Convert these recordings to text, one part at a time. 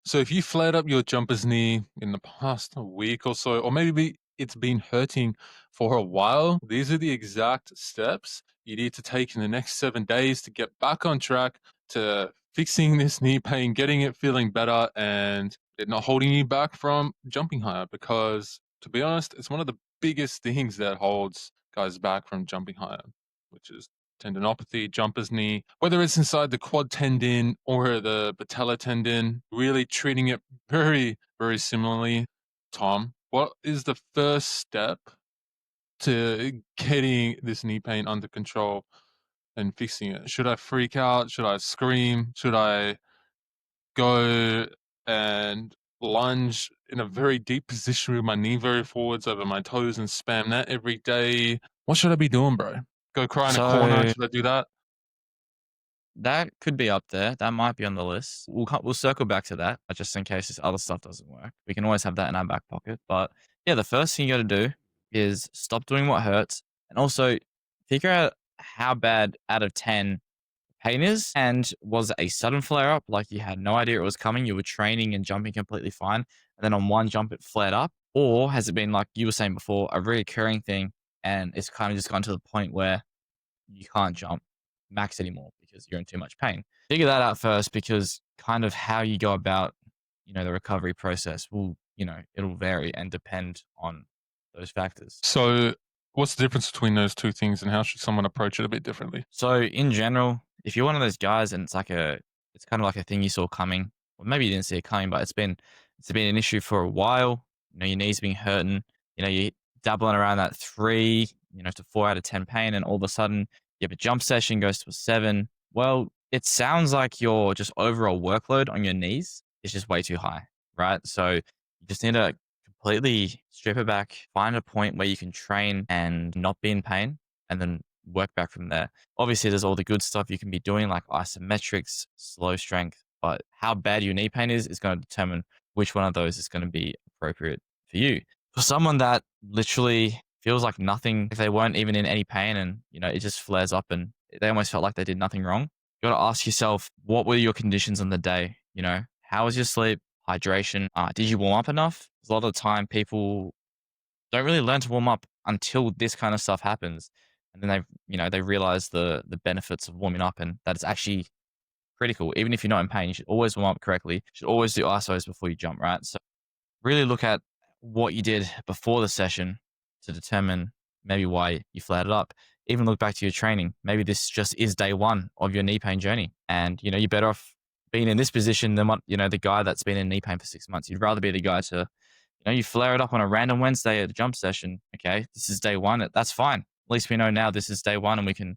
So if you flared up your jumper's knee in the past week or so, or maybe it's been hurting for a while, these are the exact steps you need to take in the next 7 days to get back on track to fixing this knee pain, getting it feeling better, and it not holding you back from jumping higher. Because to be honest, it's one of the biggest things that holds guys back from jumping higher, which is tendinopathy, jumper's knee, whether it's inside the quad tendon or the patella tendon, really treating it very, very similarly. Tom, what is the first step to getting this knee pain under control and fixing it? Should I freak out? Should I scream? Should I go and lunge in a very deep position with my knee very forwards over my toes and spam that every day? What should I be doing, bro? Go cry in a corner? So Should I do that? that could be up there. That might be on the list. We'll circle back to that, just in case this other stuff doesn't work. We can always have that in our back pocket. But yeah, the first thing you got to do is stop doing what hurts, and also figure out how bad out of 10 pain is, and was it a sudden flare up, like you had no idea it was coming, you were training and jumping completely fine, and then on one jump it flared up, or has it been like you were saying before, a reoccurring thing, and it's kind of just gone to the point where you can't jump max anymore because you're in too much pain. Figure that out first, because kind of how you go about, the recovery process will, it'll vary and depend on those factors. So, what's the difference between those two things, and how should someone approach it a bit differently? So in general, if you're one of those guys and it's kind of like a thing you saw coming, or maybe you didn't see it coming, but it's been an issue for a while. Your knees been hurting. You're dabbling around that 3, to 4 out of 10 pain, and all of a sudden you have a jump session goes to a 7. Well, it sounds like your just overall workload on your knees is just way too high, right? So you just need to completely strip it back, find a point where you can train and not be in pain, and then work back from there. Obviously, there's all the good stuff you can be doing, like isometrics, slow strength, but how bad your knee pain is going to determine which one of those is going to be appropriate for you. For someone that literally feels like nothing, if they weren't even in any pain and, it just flares up and they almost felt like they did nothing wrong, you got to ask yourself, what were your conditions on the day? How was your sleep, hydration? Did you warm up enough? 'Cause a lot of the time, people don't really learn to warm up until this kind of stuff happens. And then they realize the benefits of warming up, and that it's actually critical. Even if you're not in pain, you should always warm up correctly. You should always do ISOs before you jump, right? So really look at what you did before the session to determine maybe why you flared it up. Even look back to your training. Maybe this just is day one of your knee pain journey. And, you're better off being in this position than the guy that's been in knee pain for 6 months. You'd rather be the guy to, you flare it up on a random Wednesday at a jump session. Okay, this is day one. That's fine. At least we know now this is day one and we can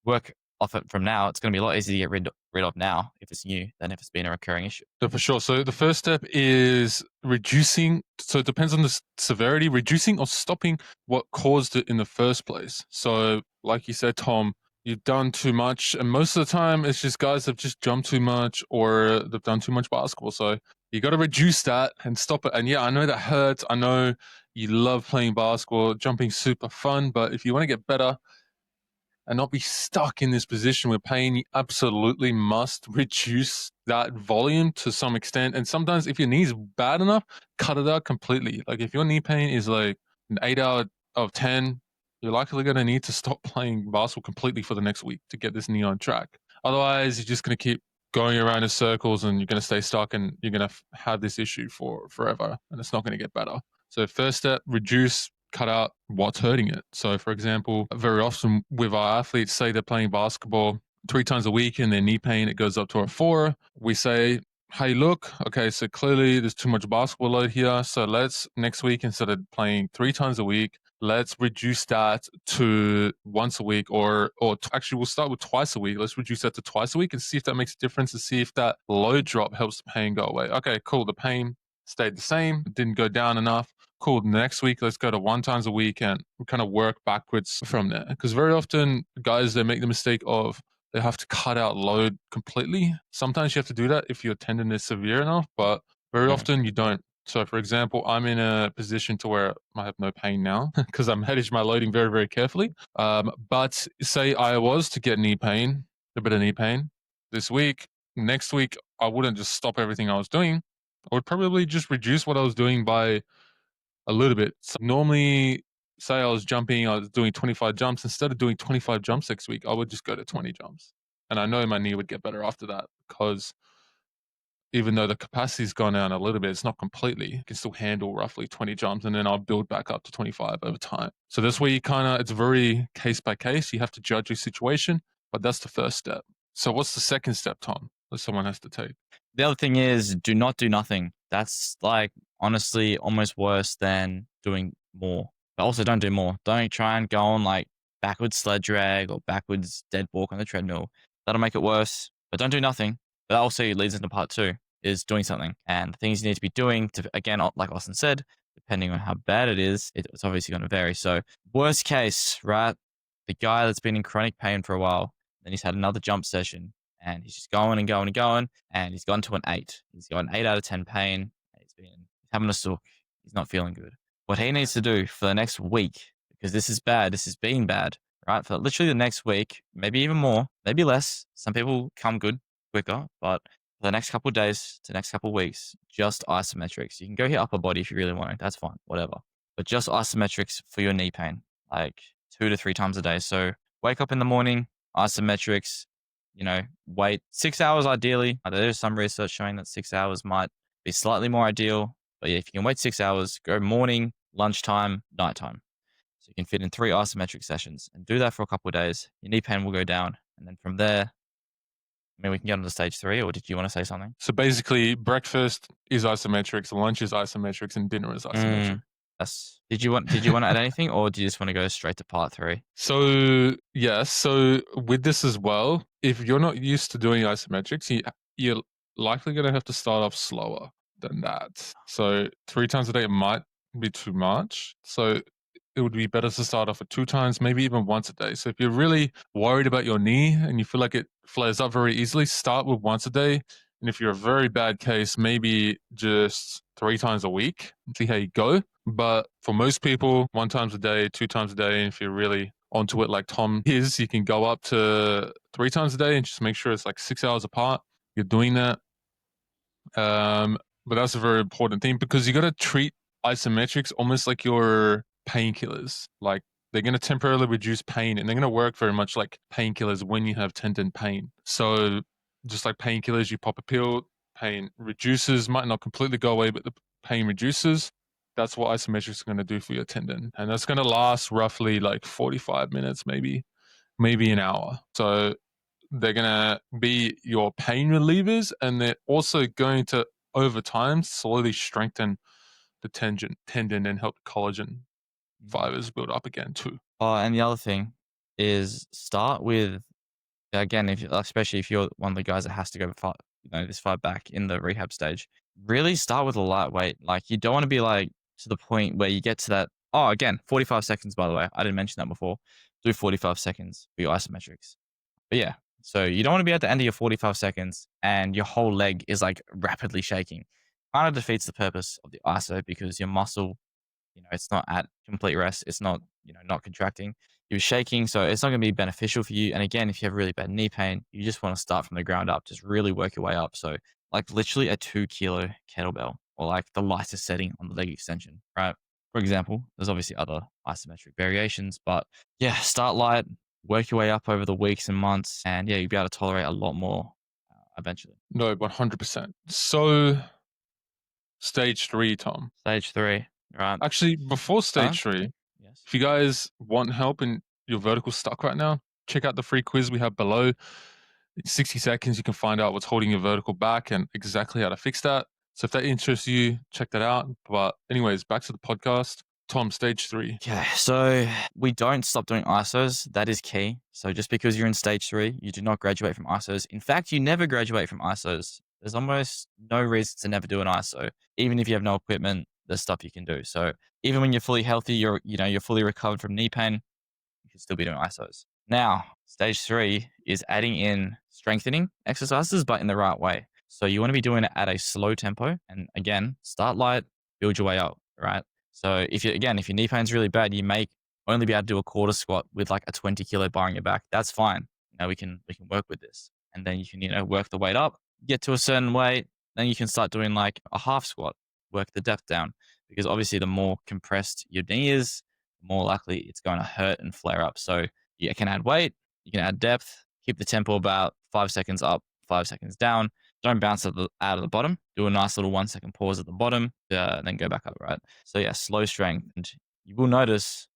work off it from now. It's going to be a lot easier to get rid of now if it's new than if it's been a recurring issue. No, for sure. So the first step is reducing. So it depends on the severity, reducing or stopping what caused it in the first place. So, like you said, Tom, you've done too much, and most of the time it's just guys have just jumped too much or they've done too much basketball. So you got to reduce that and stop it. And yeah, I know that hurts. I know you love playing basketball, jumping super fun, but if you want to get better and not be stuck in this position with pain, you absolutely must reduce that volume to some extent. And sometimes if your knee is bad enough, cut it out completely. Like if your knee pain is like an 8 out of 10, you're likely going to need to stop playing basketball completely for the next week to get this knee on track. Otherwise, you're just going to keep going around in circles and you're going to stay stuck and you're going to have this issue for forever and it's not going to get better. So first step, reduce, cut out what's hurting it. So, for example, very often with our athletes, say they're playing basketball 3 times a week and their knee pain, it goes up to a 4. We say, hey, look, okay, so clearly there's too much basketball load here. So let's next week, instead of playing 3 times a week, let's reduce that to once a week actually we'll start with twice a week. Let's reduce that to twice a week and see if that makes a difference and see if that load drop helps the pain go away. Okay, cool. The pain stayed the same, didn't go down enough. Cool. Next week, let's go to 1 times a week and we kind of work backwards from there. Because very often, guys, they make the mistake of they have to cut out load completely. Sometimes you have to do that if your tendon is severe enough, but very Yeah. often you don't. So, for example, I'm in a position to where I have no pain now because I'm managing my loading very, very carefully. But say I was to get knee pain, a bit of knee pain this week, next week, I wouldn't just stop everything I was doing. I would probably just reduce what I was doing by a little bit. So normally, say I was doing 25 jumps. Instead of doing 25 jumps next week, I would just go to 20 jumps. And I know my knee would get better after that because even though the capacity's gone down a little bit, it's not completely. You can still handle roughly 20 jumps, and then I'll build back up to 25 over time. So this way, it's very case by case. You have to judge your situation, but that's the first step. So what's the second step, Tom, that someone has to take? The other thing is do not do nothing. That's like honestly almost worse than doing more. But also don't do more. Don't try and go on like backwards sled drag or backwards dead walk on the treadmill. That'll make it worse. But don't do nothing. But that also leads into part 2 is doing something. And the things you need to be doing to, again, like Austin said, depending on how bad it is, it's obviously going to vary. So worst case, right? The guy that's been in chronic pain for a while, then he's had another jump session and he's just going and going and going, and he's gone to an 8. He's got an 8 out of 10 pain. He's having a sook. He's not feeling good. What he needs to do for the next week, because this is bad, this has been bad, right? For literally the next week, maybe even more, maybe less. Some people come good quicker, but for the next couple of days to next couple of weeks, just isometrics. You can go hit upper body if you really want to. That's fine, whatever. But just isometrics for your knee pain, like 2 to 3 times a day. So wake up in the morning, isometrics, wait 6 hours ideally. There's some research showing that 6 hours might be slightly more ideal. But yeah, if you can wait 6 hours, go morning, lunchtime, nighttime. So you can fit in 3 isometric sessions and do that for a couple of days. Your knee pain will go down. And then from there, we can get on to stage 3, or did you want to say something? So basically, breakfast is isometrics, lunch is isometrics, and dinner is isometric. Yes. Did you want to add anything, or do you just want to go straight to part 3? So yes. So with this as well, if you're not used to doing isometrics, you're likely going to have to start off slower than that. So 3 times a day might be too much. So it would be better to start off with 2 times, maybe even once a day. So if you're really worried about your knee and you feel like it flares up very easily, start with once a day. And if you're a very bad case, maybe just 3 times a week and see how you go. But for most people, 1 times a day, 2 times a day, and if you're really onto it like Tom is, you can go up to 3 times a day and just make sure it's like 6 hours apart. You're doing that. But that's a very important thing because you got to treat isometrics almost like your painkillers. Like they're going to temporarily reduce pain and they're going to work very much like painkillers when you have tendon pain. So just like painkillers, you pop a pill, pain reduces, might not completely go away, but the pain reduces. That's what isometrics is going to do for your tendon. And that's going to last roughly like 45 minutes, maybe an hour. So they're going to be your pain relievers, and they're also going to, over time, slowly strengthen the tendon and help collagen fibers build up again too. And the other thing is start with, again, especially if you're one of the guys that has to go this far back in the rehab stage, really start with a lightweight. Like you don't want to be like to the point where you get to that. Oh, again, 45 seconds, by the way. I didn't mention that before. Do 45 seconds for your isometrics. But yeah, so you don't want to be at the end of your 45 seconds and your whole leg is like rapidly shaking. Kind of defeats the purpose of the ISO because your muscle, it's not at complete rest. It's not, not contracting. You're shaking, so it's not going to be beneficial for you. And again, if you have really bad knee pain, you just want to start from the ground up. Just really work your way up. So like literally a 2 kilo kettlebell or like the lightest setting on the leg extension, right? For example, there's obviously other isometric variations, but yeah, start light, work your way up over the weeks and months, and yeah, you'll be able to tolerate a lot more eventually. No, 100%. So stage 3, Tom. Stage 3, right? Actually, before stage 3, yes. If you guys want help and your vertical's stuck right now, check out the free quiz we have below. In 60 seconds, you can find out what's holding your vertical back and exactly how to fix that. So if that interests you, check that out. But anyways, back to the podcast. Tom, stage 3. Okay, so we don't stop doing ISOs. That is key. So just because you're in stage 3, you do not graduate from ISOs. In fact, you never graduate from ISOs. There's almost no reason to never do an ISO. Even if you have no equipment, there's stuff you can do. So even when you're fully healthy, you're fully recovered from knee pain, you can still be doing ISOs. Now, stage 3 is adding in strengthening exercises, but in the right way. So you want to be doing it at a slow tempo. And again, start light, build your way up, right? So if your knee pain's really bad, you may only be able to do a quarter squat with like a 20 kilo bar on your back. That's fine. We can work with this. And then you can, work the weight up, get to a certain weight, then you can start doing like a half squat, work the depth down. Because obviously, the more compressed your knee is, the more likely it's going to hurt and flare up. So you can add weight, you can add depth, keep the tempo about 5 seconds up, 5 seconds down. Don't bounce out of the bottom. Do a nice little 1 second pause at the bottom, then go back up, right? So yeah, slow strength. And you will notice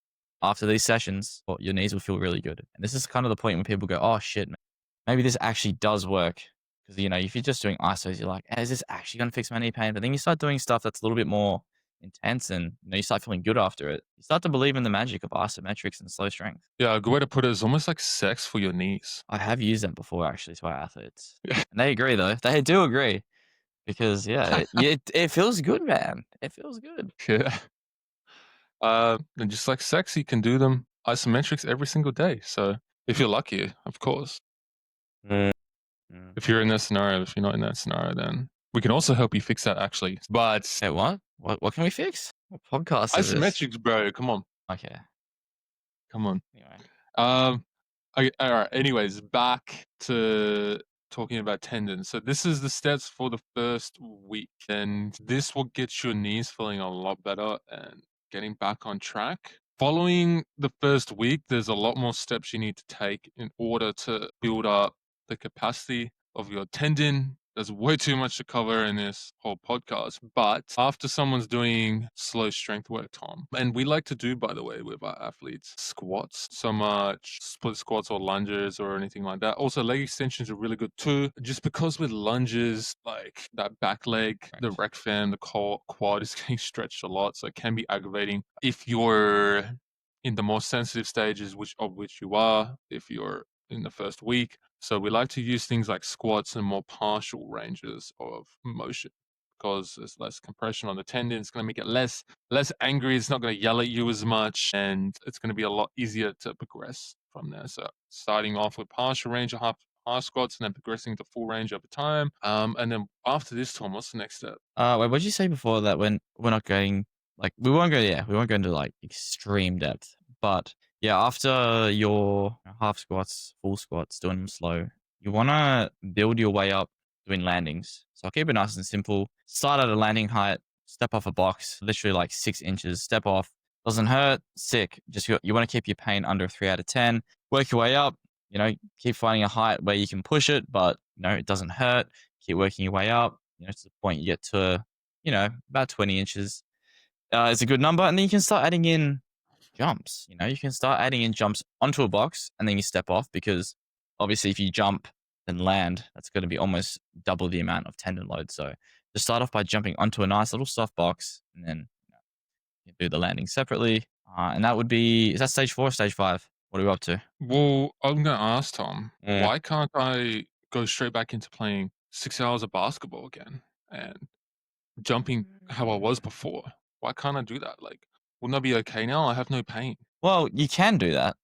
after these sessions, your knees will feel really good. And this is kind of the point when people go, oh shit, man, maybe this actually does work. Because, if you're just doing ISOs, you're like, hey, is this actually going to fix my knee pain? But then you start doing stuff that's a little bit more intense and you start feeling good after it. You start to believe in the magic of isometrics and slow strength. Yeah, a good way to put it is almost like sex for your knees. I have used that before actually to our athletes. Yeah. And they agree though. They do agree. Because it feels good, man. It feels good. Yeah. And just like sex, you can do them isometrics every single day. So if you're lucky, of course. Mm. If you're in that scenario, if you're not in that scenario, then we can also help you fix that actually. But Hey, what? What can we fix? What podcast is this? isometrics, bro, come on. Okay. Come on. Anyway. All right. Anyways, back to talking about tendons. So this is the steps for the first week, and this will get your knees feeling a lot better and getting back on track. Following the first week, there's a lot more steps you need to take in order to build up the capacity of your tendon. There's way too much to cover in this whole podcast. But after someone's doing slow strength work, Tom, and we like to do, by the way, with our athletes, squats, so much split squats or lunges or anything like that. Also, leg extensions are really good too. Just because with lunges, like that back leg, the rec fem, the quad is getting stretched a lot. So it can be aggravating if you're in the more sensitive stages, of which you are, if you're in the first week. So we like to use things like squats and more partial ranges of motion because there's less compression on the tendon. It's going to make it less angry. It's not going to yell at you as much, and it's going to be a lot easier to progress from there. So starting off with partial range of half squats and then progressing to full range over time. And then after this, Tom, what's the next step? Wait, what did you say before that when we're not going we won't go into like extreme depth, but yeah, after your half squats, full squats, doing them slow, you want to build your way up doing landings. So I'll keep it nice and simple. Start at a landing height, step off a box, literally like 6 inches, step off. Doesn't hurt, sick. Just you want to keep your pain under 3 out of 10. Work your way up. Keep finding a height where you can push it, but it doesn't hurt. Keep working your way up. To the point you get to, about 20 inches. It's a good number, and then you can start adding in jumps. You can start adding in jumps onto a box, and then you step off because obviously if you jump and land, that's going to be almost double the amount of tendon load. So just start off by jumping onto a nice little soft box, and then you do the landing separately. And that would be, is that stage 4 or stage 5? What are we up to? Well, I'm going to ask Tom, why can't I go straight back into playing 6 hours of basketball again and jumping how I was before? Why can't I do that? Like, wouldn't I be okay now? I have no pain. Well, you can do that,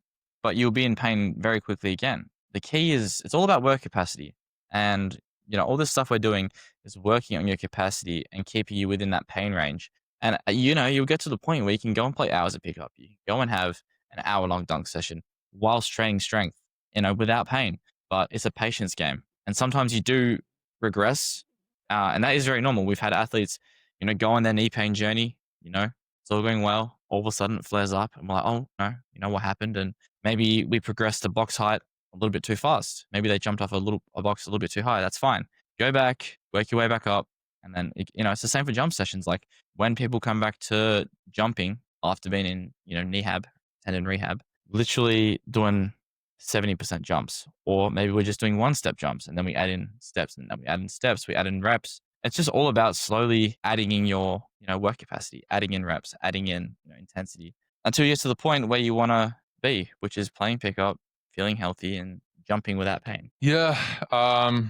but you'll be in pain very quickly again. The key is it's all about work capacity. And, all this stuff we're doing is working on your capacity and keeping you within that pain range. And, you'll get to the point where you can go and play hours of pickup. You can go and have an hour-long dunk session whilst training strength, without pain. But it's a patience game. And sometimes you do regress. And that is very normal. We've had athletes, go on their knee pain journey, it's all going well. All of a sudden it flares up and we're like, oh no, what happened? And maybe we progressed the box height a little bit too fast. Maybe they jumped off a box a little bit too high. That's fine. Go back, work your way back up. And then, it's the same for jump sessions. Like when people come back to jumping after being in, knee tendon rehab, literally doing 70% jumps, or maybe we're just doing 1-step jumps and then we add in steps and then we add in steps, we add in reps. It's just all about slowly adding in your, work capacity, adding in reps, adding in intensity until you get to the point where you want to be, which is playing pickup, feeling healthy and jumping without pain. Yeah.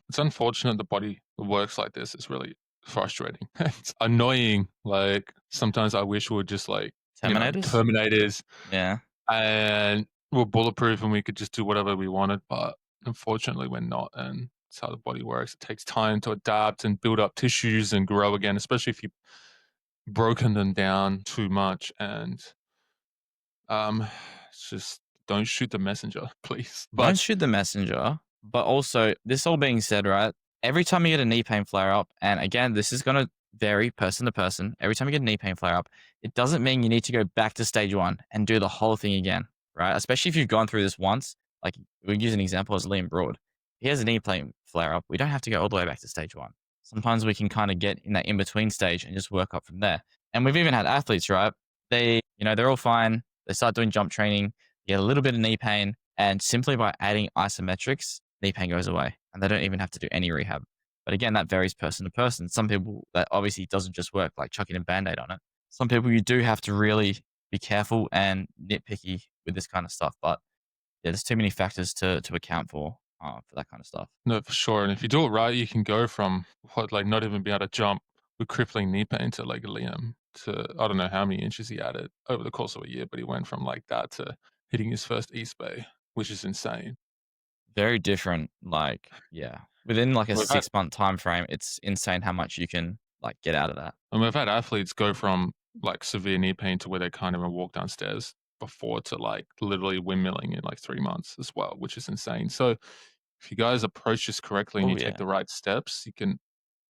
It's unfortunate the body works like this. It's really frustrating. It's annoying. Like sometimes I wish we were just like Terminators. Yeah. And we're bulletproof and we could just do whatever we wanted, but unfortunately we're not. And that's how the body works. It takes time to adapt and build up tissues and grow again, especially if you've broken them down too much. And it's just don't shoot the messenger, please. Don't shoot the messenger. But also, this all being said, right? every time you get a knee pain flare up, and again, this is going to vary person to person. Every time you get a knee pain flare up, it doesn't mean you need to go back to stage one and do the whole thing again, right? Especially if you've gone through this once. Like we use an example as Liam Broad. He has a knee pain flare up. We don't have to go all the way back to stage one. Sometimes we can kind of get in that in between stage and just work up from there. And we've even had athletes, right? They're all fine. They start doing jump training, get a little bit of knee pain, and simply by adding isometrics, knee pain goes away and they don't even have to do any rehab. But again, that varies person to person. Some people that obviously doesn't just work like chucking a band-aid on it. Some people you do have to really be careful and nitpicky with this kind of stuff. But yeah, there's too many factors to account for that kind of stuff. No, for sure. And if you do it right, you can go from like not even being able to jump with crippling knee pain to like Liam to I don't know how many inches he added over the course of a year, but he went from like that to hitting his first East Bay, which is insane. Very different. Like, yeah, within like a We've had 6-month time frame, it's insane how much you can like get out of that. and we've had athletes go from like severe knee pain to where they can't even walk downstairs before to like literally windmilling in like 3 months as well, which is insane. So if you guys approach this correctly and Oh you take yeah, the right steps, you can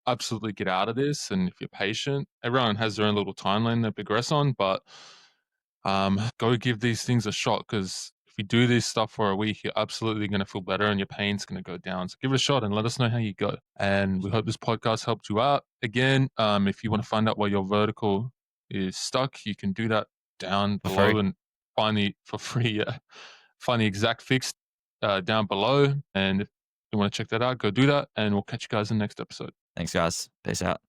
absolutely get out of this. And if you're patient, everyone has their own little timeline they progress on, but go give these things a shot because if you do this stuff for a week, you're absolutely going to feel better and your pain's going to go down. So give it a shot and let us know how you go. And we hope this podcast helped you out. Again, if you want to find out why your vertical is stuck, you can do that down for below free. and find the for free. Find the exact fix down below. And if you want to check that out, go do that. And we'll catch you guys in the next episode. Thanks, guys. Peace out.